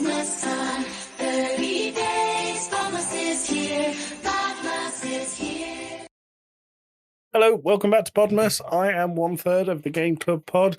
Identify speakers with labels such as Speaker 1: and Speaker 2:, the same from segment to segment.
Speaker 1: Christmas time, 30 days, Podmas is here, Podmas is here.
Speaker 2: Hello, welcome back to Podmas. I am 1/3 of the Game Club pod.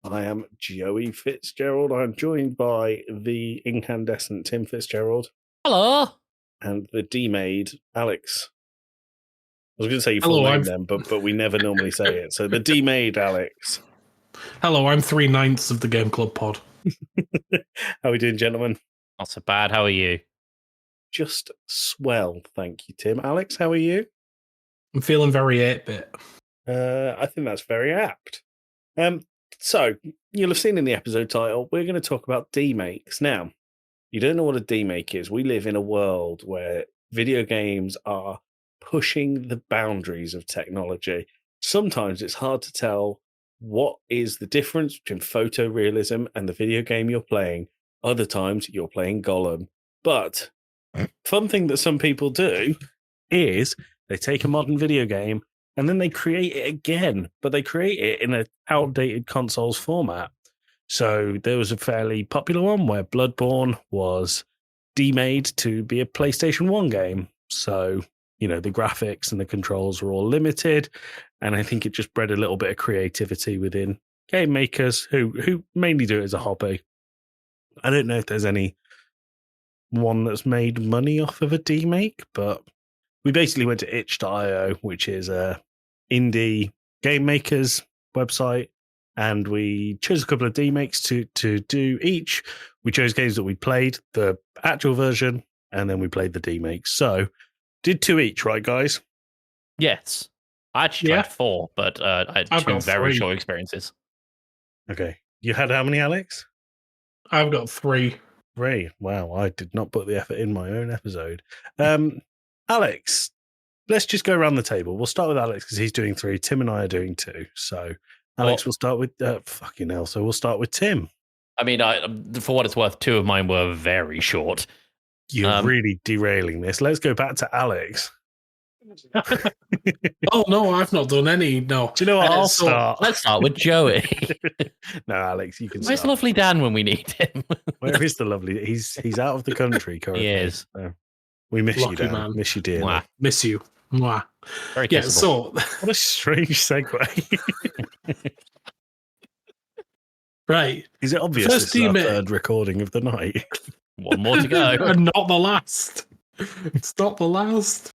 Speaker 2: I am Joey Fitzgerald. I'm joined by the incandescent Tim Fitzgerald.
Speaker 3: Hello.
Speaker 2: And the D-Maid, Alex. I was going to say your full name then, but we never normally say it. So the D-Maid, Alex.
Speaker 4: Hello, I'm 3/9 of the Game Club pod.
Speaker 2: How are we doing, gentlemen?
Speaker 3: Not so bad. How are you?
Speaker 2: Just swell, thank you, Tim. Alex, how are you?
Speaker 4: I'm feeling very 8-bit.
Speaker 2: I think that's very apt. So, you'll have seen in the episode title, we're going to talk about Demakes. Now, you don't know what a demake is. We live in a world where video games are pushing the boundaries of technology. Sometimes it's hard to tell what is the difference between photorealism and the video game you're playing. Other times you're playing Gollum. But fun thing that some people do is they take a modern video game and then they create it again, but they create it in an outdated consoles format. So there was a fairly popular one where Bloodborne was demade to be a PlayStation 1 game. So, you know, the graphics and the controls were all limited. And I think it just bred a little bit of creativity within game makers who mainly do it as a hobby. I don't know if there's any one that's made money off of a demake, but we basically went to itch.io, which is a indie game makers website, and we chose a couple of demakes to do each. We chose games that we played, the actual version, and then we played the demakes. So, did 2 each, right, guys?
Speaker 3: Yes. I actually tried 4, but I had 2 very
Speaker 4: 3
Speaker 3: short experiences.
Speaker 2: Okay. You had how many, Alex?
Speaker 4: I've got 3.
Speaker 2: 3. Wow, I did not put the effort in my own episode. Alex, let's just go around the table. We'll start with Alex because he's doing 3. Tim and I are doing 2. So, Alex, we'll start with fucking hell. So we'll start with Tim.
Speaker 3: I mean, for what it's worth, 2 of mine were very short.
Speaker 2: You're really derailing this. Let's go back to Alex.
Speaker 4: Oh, no, I've not done any. No.
Speaker 2: Do you know what? I'll start.
Speaker 3: Let's start with Joey.
Speaker 2: No, Alex, you can
Speaker 3: Where's
Speaker 2: start.
Speaker 3: lovely Dan when we need him?
Speaker 2: Where is the lovely? He's out of the country currently.
Speaker 3: He is.
Speaker 2: So we miss
Speaker 4: Lucky
Speaker 2: you, Dan.
Speaker 4: man.
Speaker 2: Miss you dearly.
Speaker 3: Mwah.
Speaker 4: Miss you. Mwah.
Speaker 3: Very
Speaker 4: Yeah,
Speaker 3: kissable.
Speaker 4: so,
Speaker 2: What a strange segue.
Speaker 4: right.
Speaker 2: Is it obvious
Speaker 4: First
Speaker 2: this is our
Speaker 4: demake.
Speaker 2: 3rd recording of the night?
Speaker 3: One more to go.
Speaker 4: And not the last. It's not the last.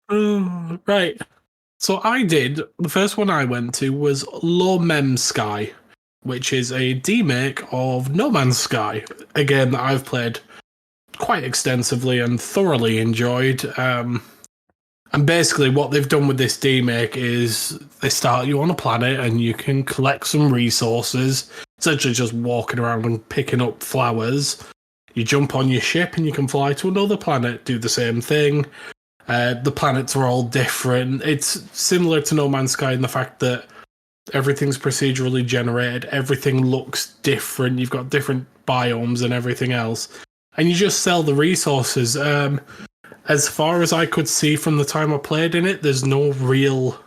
Speaker 4: Right. So the first one I went to was Low Mem Sky, which is a demake of No Man's Sky, a game that I've played quite extensively and thoroughly enjoyed. And basically what they've done with this demake is they start you on a planet and you can collect some resources, essentially just walking around and picking up flowers. You jump on your ship and you can fly to another planet, do the same thing. The planets are all different. It's similar to No Man's Sky in the fact that everything's procedurally generated. Everything looks different. You've got different biomes and everything else. And you just sell the resources. As far as I could see from the time I played in it, there's no real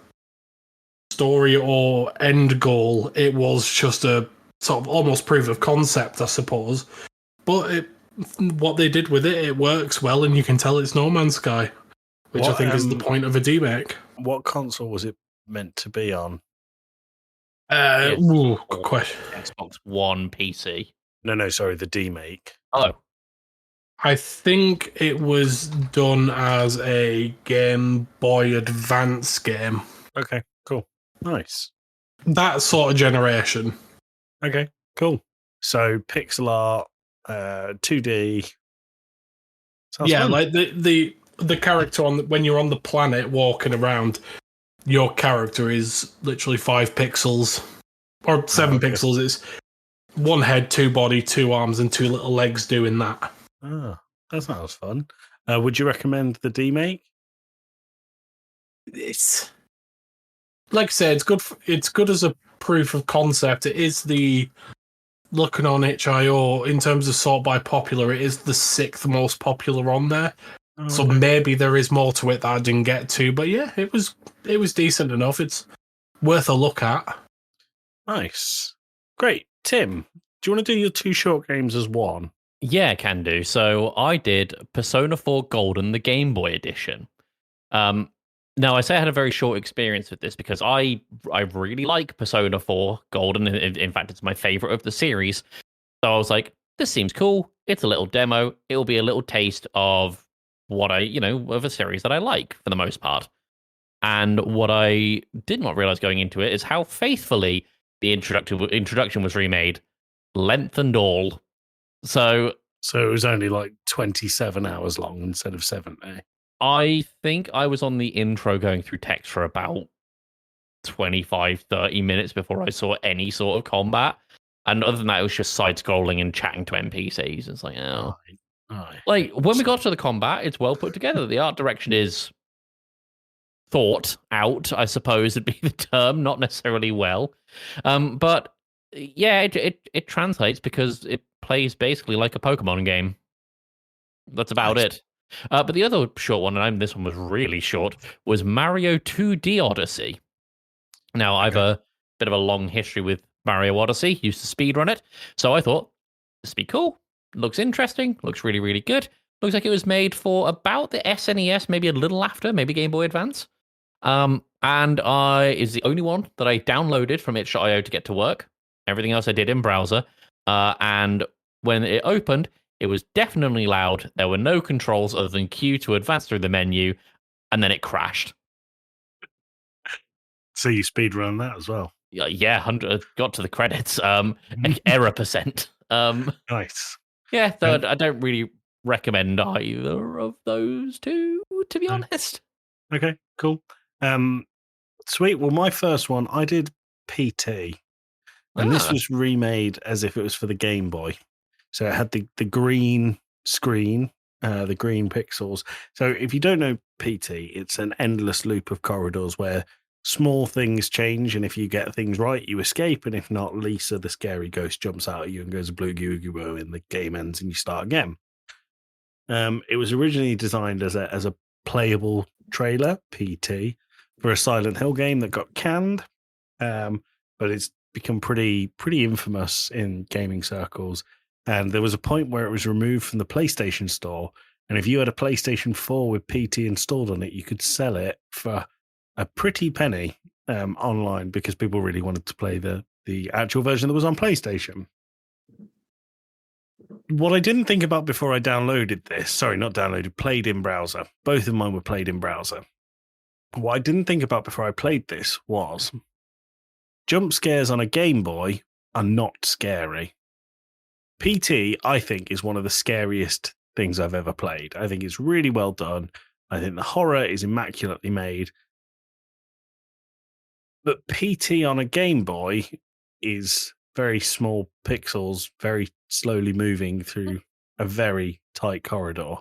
Speaker 4: story or end goal. It was just a sort of almost proof of concept, I suppose. But what they did with it, it works well, and you can tell it's No Man's Sky, which I think is the point of a demake.
Speaker 2: What console was it meant to be on?
Speaker 4: Good question.
Speaker 3: Xbox One, PC.
Speaker 2: No, sorry, the demake.
Speaker 3: Oh.
Speaker 4: I think it was done as a Game Boy Advance game.
Speaker 2: Okay, cool. Nice.
Speaker 4: That sort of generation.
Speaker 2: Okay, cool. So pixel art, 2D. Sounds
Speaker 4: Yeah,
Speaker 2: fun.
Speaker 4: like the character when you're on the planet walking around, your character is literally 5 pixels or 7 pixels. It's 1 head, 2 body, 2 arms, and 2 little legs doing that.
Speaker 2: Ah, that sounds fun. Would you recommend the demake?
Speaker 4: It's like I said, it's good as a proof of concept. It is looking on itch.io in terms of sort by popular. It is the 6th most popular on there.
Speaker 2: Oh,
Speaker 4: So maybe there is more to it that I didn't get to, but yeah, it was decent enough. It's worth a look at.
Speaker 2: Nice. Great. Tim, do you want to do your 2 short games as one?
Speaker 3: Yeah, can do. So I did Persona 4 Golden, the Game Boy edition. Um, Now I say I had a very short experience with this because I really like Persona 4 Golden. In fact, it's my favorite of the series. So I was like, this seems cool. It's a little demo. It will be a little taste of what of a series that I like for the most part. And what I did not realize going into it is how faithfully the introduction was remade, length and all. So
Speaker 2: So it was only like 27 hours long instead of 70.
Speaker 3: I think I was on the intro going through text for about 25, 30 minutes before I saw any sort of combat. And other than that, it was just side scrolling and chatting to NPCs. It's like, oh.
Speaker 2: Aye.
Speaker 3: Like, when we got to the combat, it's well put together. The art direction is thought out, I suppose would be the term, not necessarily well. But yeah, it translates because it plays basically like a Pokemon game. That's about it. But the other short one, and this one was really short, was Mario 2D Odyssey. Now, I've a bit of a long history with Mario Odyssey, used to speedrun it, so I thought, this would be cool. Looks interesting, looks really, really good. Looks like it was made for about the SNES, maybe a little after, maybe Game Boy Advance. And is the only one that I downloaded from itch.io to get to work. Everything else I did in browser. And when it opened, it was definitely loud. There were no controls other than Q to advance through the menu, and then it crashed.
Speaker 2: So you speedrun that as well?
Speaker 3: Yeah, 100 got to the credits. Error percent.
Speaker 2: Nice.
Speaker 3: Yeah, so I don't really recommend either of those two, to be honest.
Speaker 2: Okay, cool. Sweet. Well, my first one, I did PT. And this was remade as if it was for the Game Boy. So it had the green screen, the green pixels. So if you don't know PT, it's an endless loop of corridors where small things change. And if you get things right, you escape. And if not, Lisa, the scary ghost, jumps out at you and goes blue goo goo boo, and the game ends and you start again. It was originally designed as a playable trailer, PT, for a Silent Hill game that got canned. But it's become pretty infamous in gaming circles. And there was a point where it was removed from the PlayStation Store. And if you had a PlayStation 4 with PT installed on it, you could sell it for a pretty penny online because people really wanted to play the actual version that was on PlayStation. What I didn't think about before I downloaded this, sorry, not downloaded, played in browser. Both of mine were played in browser. What I didn't think about before I played this was jump scares on a Game Boy are not scary. PT, I think, is one of the scariest things I've ever played. I think it's really well done. I think the horror is immaculately made. But PT on a Game Boy is very small pixels, very slowly moving through a very tight corridor.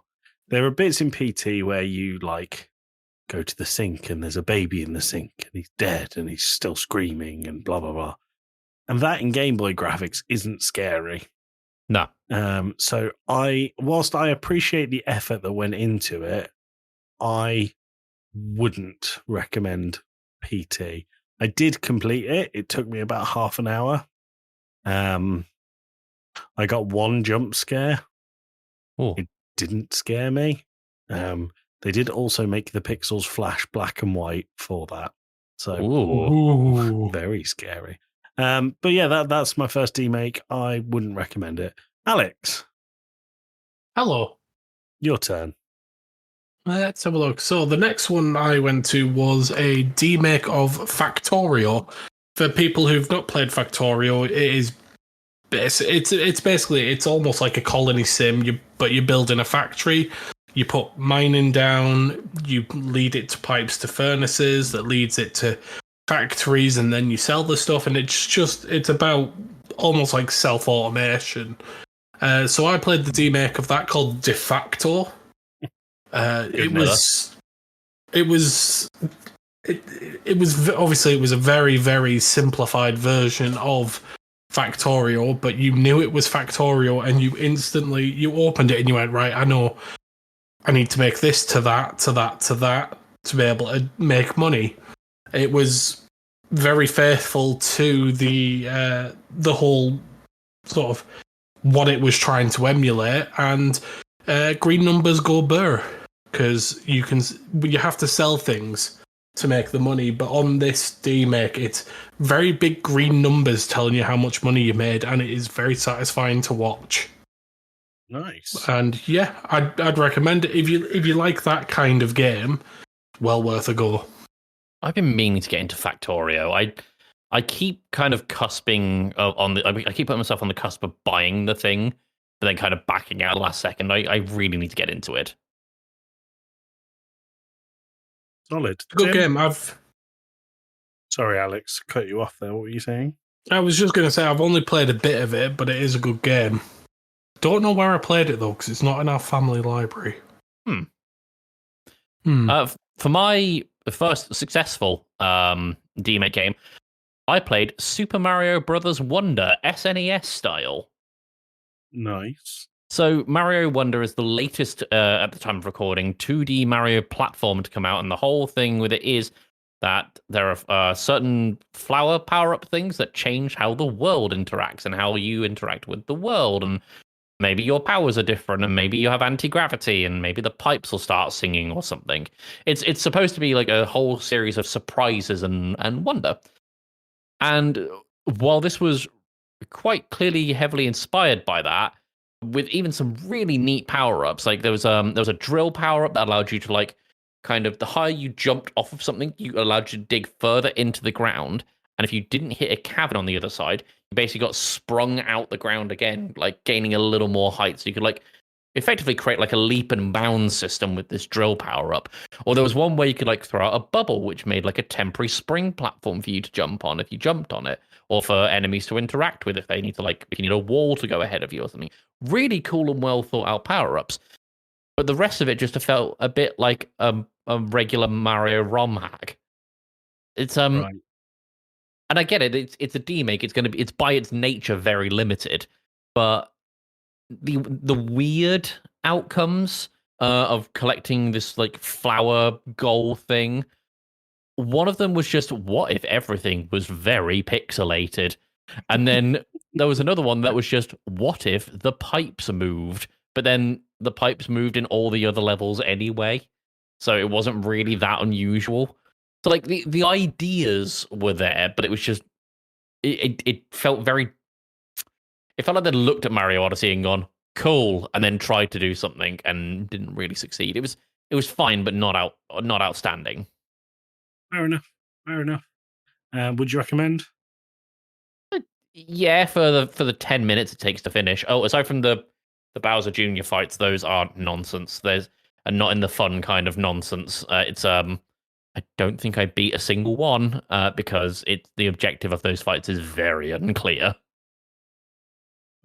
Speaker 2: There are bits in PT where you go to the sink and there's a baby in the sink and he's dead and he's still screaming and blah, blah, blah. And that in Game Boy graphics isn't scary.
Speaker 3: No.
Speaker 2: So whilst I appreciate the effort that went into it, I wouldn't recommend PT. I did complete it. It took me about half an hour. I got one jump scare.
Speaker 3: Ooh.
Speaker 2: It didn't scare me. They did also make the pixels flash black and white for that. So very scary. But yeah, that's my first demake. I wouldn't recommend it. Alex.
Speaker 4: Hello.
Speaker 2: Your turn.
Speaker 4: Let's have a look. So the next one I went to was a demake of Factorio. For people who've not played Factorio, it's basically, it's almost like a colony sim, but you build in a factory. You put mining down, you lead it to pipes to furnaces, that leads it to factories, and then you sell the stuff, and it's about almost like self-automation. So I played the demake of that called De Facto. It was obviously it was a very, very simplified version of Factorio, but you knew it was Factorio, and you opened it and you went, right, I know I need to make this to that to be able to make money. It was very faithful to the whole sort of what it was trying to emulate, and green numbers go burr because you have to sell things to make the money. But on this Demake, it's very big green numbers telling you how much money you made, and it is very satisfying to watch.
Speaker 2: Nice.
Speaker 4: And yeah, I'd recommend it if you like that kind of game. Well worth a go.
Speaker 3: I've been meaning to get into Factorio. I keep kind of cusping on the. I keep putting myself on the cusp of buying the thing, but then kind of backing out last second. I really need to get into it.
Speaker 2: Solid.
Speaker 4: Good
Speaker 2: Tim?
Speaker 4: game.
Speaker 2: Sorry, Alex, cut you off there. What were you saying?
Speaker 4: I was just going to say I've only played a bit of it, but it is a good game. Don't know where I played it though, because it's not in our family library.
Speaker 3: For my first successful Demake game, I played Super Mario Brothers Wonder SNES style.
Speaker 2: Nice.
Speaker 3: So Mario Wonder is the latest, at the time of recording, 2D Mario platform to come out, and the whole thing with it is that there are certain flower power-up things that change how the world interacts and how you interact with the world, and maybe your powers are different, and maybe you have anti-gravity, and maybe the pipes will start singing or something. It's supposed to be like a whole series of surprises and wonder. And while this was quite clearly heavily inspired by that, with even some really neat power-ups, like there was a drill power-up that allowed you to, like, kind of, the higher you jumped off of something, you allowed you to dig further into the ground, and if you didn't hit a cavern on the other side, you basically got sprung out the ground again, like gaining a little more height, so you could, like, effectively create like a leap and bound system with this drill power up. Or there was one where you could, like, throw out a bubble which made like a temporary spring platform for you to jump on if you jumped on it, or for enemies to interact with if they need to, like, if you need a wall to go ahead of you or something. Really cool and well thought out power ups. But the rest of it just felt a bit like a regular Mario ROM hack. It's
Speaker 2: Right.
Speaker 3: and I get it. It's a demake. It's by its nature very limited, but the weird outcomes of collecting this, like, flower goal thing. One of them was just, what if everything was very pixelated? And then there was another one that was just, what if the pipes moved? But then the pipes moved in all the other levels anyway, so it wasn't really that unusual. So, like, the ideas were there, but it was just it felt very. It felt like they looked at Mario Odyssey and gone, cool, and then tried to do something and didn't really succeed. It was fine, but not outstanding.
Speaker 2: Fair enough. Fair enough. Would you recommend?
Speaker 3: Yeah, for the 10 minutes it takes to finish. Oh, aside from the Bowser Jr. fights, those are nonsense. And not in the fun kind of nonsense. It's I don't think I beat a single one because the objective of those fights is very unclear.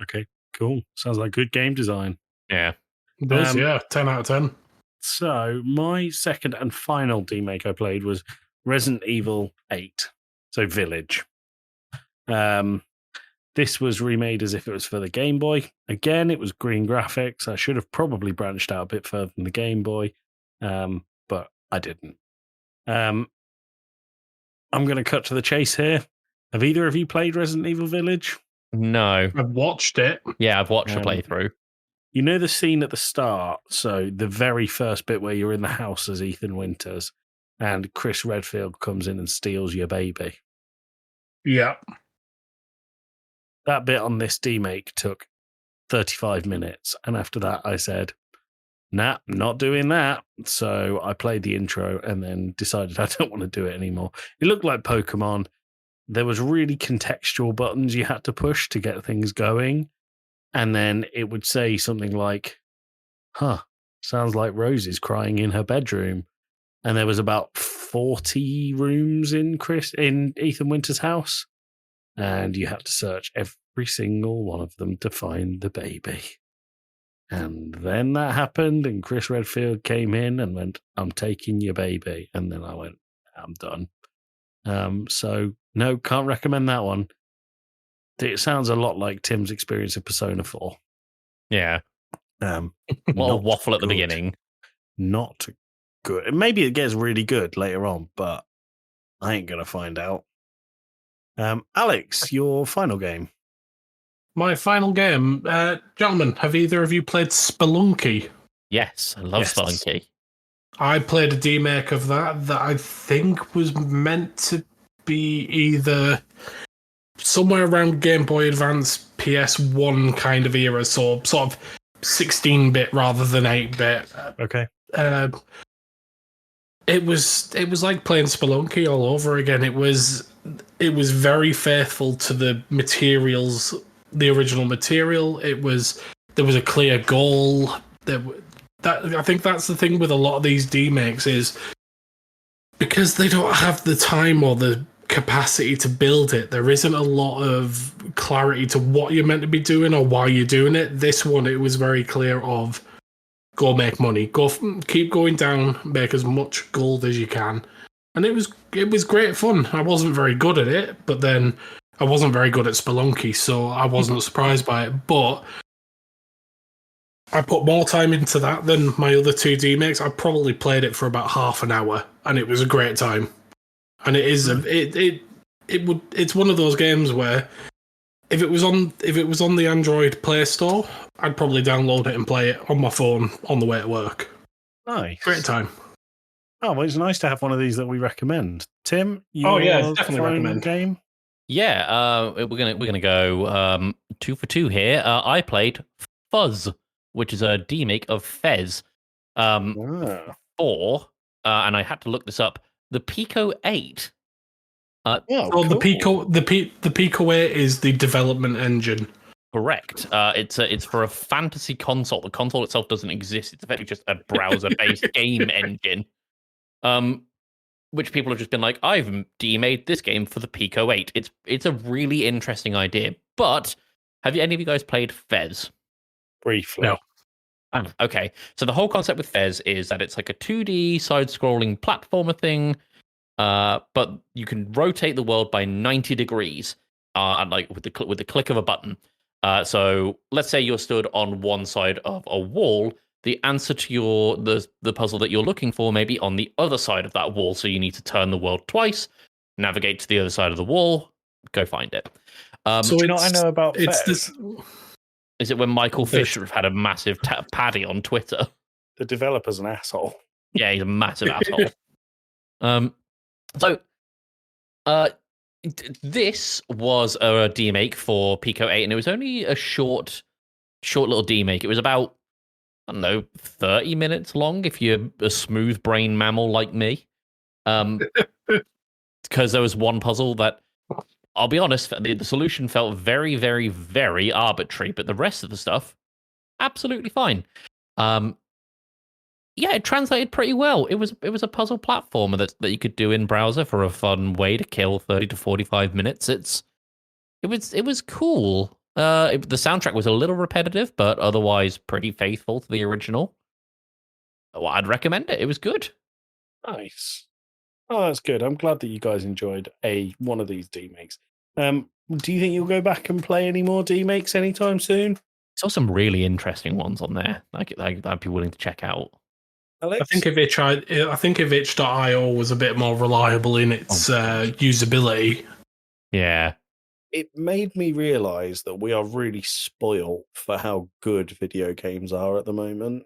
Speaker 2: Okay, cool. Sounds like good game design.
Speaker 3: Yeah.
Speaker 4: It does, yeah. 10 out of 10.
Speaker 2: So my second and final demake I played was Resident Evil 8. So Village. This was remade as if it was for the Game Boy. Again, it was green graphics. I should have probably branched out a bit further than the Game Boy, but I didn't. I'm going to cut to the chase here. Have either of you played Resident Evil Village?
Speaker 3: No.
Speaker 4: I've watched it.
Speaker 3: Yeah, I've watched a playthrough.
Speaker 2: You know the scene at the start? So the very first bit where you're in the house as Ethan Winters and Chris Redfield comes in and steals your baby.
Speaker 4: Yeah.
Speaker 2: That bit on this demake took 35 minutes. And after that, I said, nah, not doing that. So I played the intro and then decided I don't want to do it anymore. It looked like Pokemon. There was really contextual buttons you had to push to get things going. And then it would say something like, sounds like Rose is crying in her bedroom. And there was about 40 rooms in Ethan Winters' house. And you had to search every single one of them to find the baby. And then that happened, and Chris Redfield came in and went, I'm taking your baby. And then I went, I'm done. So, no, can't recommend that one. It sounds a lot like Tim's experience of Persona 4.
Speaker 3: Yeah. A lot of waffle at the beginning.
Speaker 2: Not good. Maybe it gets really good later on, but I ain't going to find out. Alex, your final game.
Speaker 4: My final game. Gentlemen, have either of you played Spelunky?
Speaker 3: Yes, I love
Speaker 2: Yes.
Speaker 3: Spelunky.
Speaker 4: I played a demake of that I think was meant to be either somewhere around Game Boy Advance PS1 kind of era, so sort of 16-bit rather than 8-bit.
Speaker 2: Okay.
Speaker 4: It was like playing Spelunky all over again. It was very faithful to the materials, the original material. There was a clear goal. I think that's the thing with a lot of these demakes is because they don't have the time or the capacity to build it. There isn't a lot of clarity to what you're meant to be doing or why you're doing it. This one, it was very clear of go make money, keep going down, make as much gold as you can, and it was great fun. I wasn't very good at it, but then I wasn't very good at Spelunky, so I wasn't surprised by it. But I put more time into that than my other two demakes. I probably played it for about half an hour, and it was a great time. And it is it's one of those games where if it was on the Android Play Store, I'd probably download it and play it on my phone on the way to work.
Speaker 2: Nice.
Speaker 4: Great time.
Speaker 2: Oh, well, it's nice to have one of these that we recommend. Tim,
Speaker 4: yeah, definitely
Speaker 2: phone
Speaker 4: recommend.
Speaker 2: game.
Speaker 3: Yeah, we're gonna go 2 for 2 here. I played Fuzz, which is a demake of Fez.
Speaker 2: Ah.
Speaker 3: For and I had to look this up. The Pico 8.
Speaker 4: So
Speaker 2: cool.
Speaker 4: the Pico 8 is the development engine.
Speaker 3: Correct. It's for a fantasy console. The console itself doesn't exist. It's effectively just a browser-based game engine. Which people have just been like, I've demade this game for the Pico 8. It's a really interesting idea. But have any of you guys played Fez?
Speaker 2: Briefly.
Speaker 4: No.
Speaker 3: Okay. So the whole concept with Fez is that it's like a 2D side-scrolling platformer thing. But you can rotate the world by 90 degrees, and like with the click of a button. So let's say you're stood on one side of a wall. The answer to the puzzle that you're looking for may be on the other side of that wall. So you need to turn the world twice, navigate to the other side of the wall, go find it.
Speaker 2: So do you know what I know about Fez?
Speaker 3: Is it when Michael Fisher had a massive paddy on Twitter?
Speaker 2: The developer's an asshole.
Speaker 3: Yeah, he's a massive asshole. This was a demake for Pico 8, and it was only a short little demake. It was about, I don't know, 30 minutes long if you're a smooth brain mammal like me. Because there was one puzzle that, I'll be honest, the solution felt very, very, very arbitrary, but the rest of the stuff, absolutely fine. Yeah, it translated pretty well. It was a puzzle platformer that you could do in browser for a fun way to kill 30 to 45 minutes. It was cool. The soundtrack was a little repetitive, but otherwise pretty faithful to the original. Well, I'd recommend it. It was good.
Speaker 2: Nice. Oh, that's good. I'm glad that you guys enjoyed one of these demakes. Do you think you'll go back and play any more demakes anytime soon?
Speaker 3: Saw some really interesting ones on there. I'd be willing to check out.
Speaker 2: Alex?
Speaker 4: I think if itch.io was a bit more reliable in its usability.
Speaker 3: Yeah.
Speaker 2: It made me realise that we are really spoiled for how good video games are at the moment.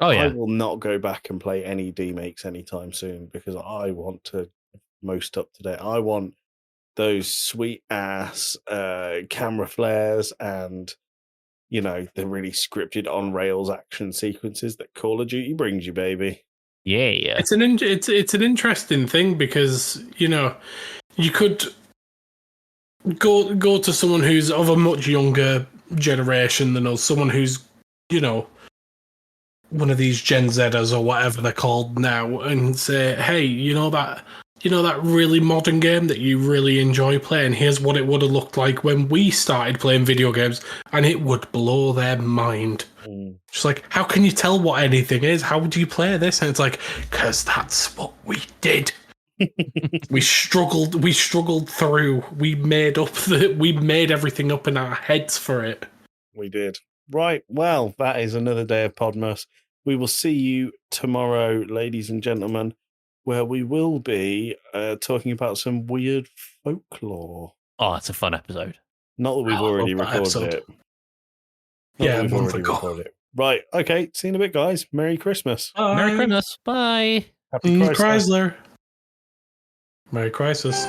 Speaker 3: Oh,
Speaker 2: I
Speaker 3: yeah.
Speaker 2: will not go back and play any demakes anytime soon because I want to most up to date. I want those sweet ass camera flares and the really scripted on rails action sequences that Call of Duty brings you, baby.
Speaker 3: Yeah.
Speaker 4: It's an interesting thing because you could go to someone who's of a much younger generation than us, someone who's one of these Gen Zers or whatever they're called now, and say, hey, that really modern game that you really enjoy playing, here's what it would have looked like when we started playing video games, and it would blow their mind. Just like, how can you tell what anything is? How would you play this? And it's like, because that's what we did. we struggled through. We made everything up in our heads for it.
Speaker 2: We did. Right, well, that is another day of Podmas. We will see you tomorrow, ladies and gentlemen, where we will be talking about some weird folklore.
Speaker 3: Oh, it's a fun episode.
Speaker 2: Not that we've
Speaker 4: Oh, I
Speaker 2: already
Speaker 4: love that
Speaker 2: recorded
Speaker 4: episode.
Speaker 2: it. Not
Speaker 4: Yeah,
Speaker 2: that
Speaker 4: a
Speaker 2: we've
Speaker 4: month
Speaker 2: already
Speaker 4: ago.
Speaker 2: recorded it. Right. Okay. See you in a bit, guys. Merry Christmas.
Speaker 3: Merry
Speaker 4: Bye.
Speaker 3: Christmas. Bye.
Speaker 2: Happy Chrysler.
Speaker 4: Chrysler. Merry Crisis.